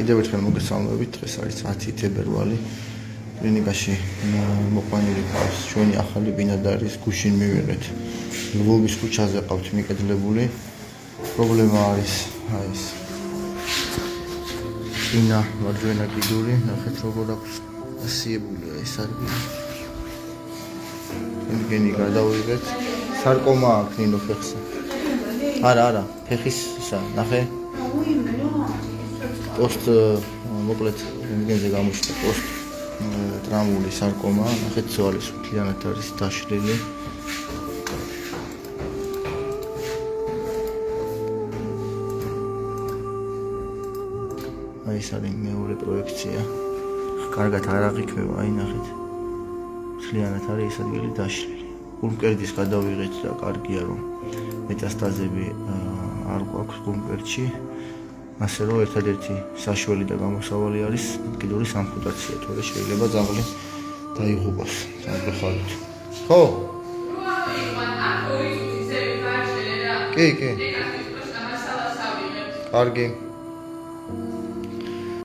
კიდევ ერთხელ მოგესალმებით. დღეს არის 10 თებერვალი. კლინიკაში მოყვანილი ყავს ჩვენი ახალი ბინადარის გუშინ მივიღეთ. ლვოვის ქუჩაზე ყავთ მიკედლებული. პრობლემა არის ეს. ინა მარჯვენა კიდური, ნახეთ როგორ აქვს ასიებულია ეს ადგილი. იმგენი გადავიღეთ. სარკომა აქვს ნინო ფეხსა. არა, ფეხის ისა, ნახე. პოსტ მოკლედ იმგენზე გამოჩნდა პოსტ ტრამული სარკომა, ნახეთ ძვალი სულიანად არის დაშლილი. აი ეს არის მეორე პროექცია. კარგად არ აღიქმება, აი ნახეთ. სულიანად არის ეს ადგილი დაშლილი. გულმკერდის გადავიღეთ და კარგია რომ მეტასტაზები არ გვაქვს გულმკერდში. ასე რომ ერთადერთი საშველი და გამოსავალი არის კიდურის ამპუტაცია, თორე შეიძლება ძაღლი დაიღუპოს სამწუხაროდ. ხო? კი. კარგი.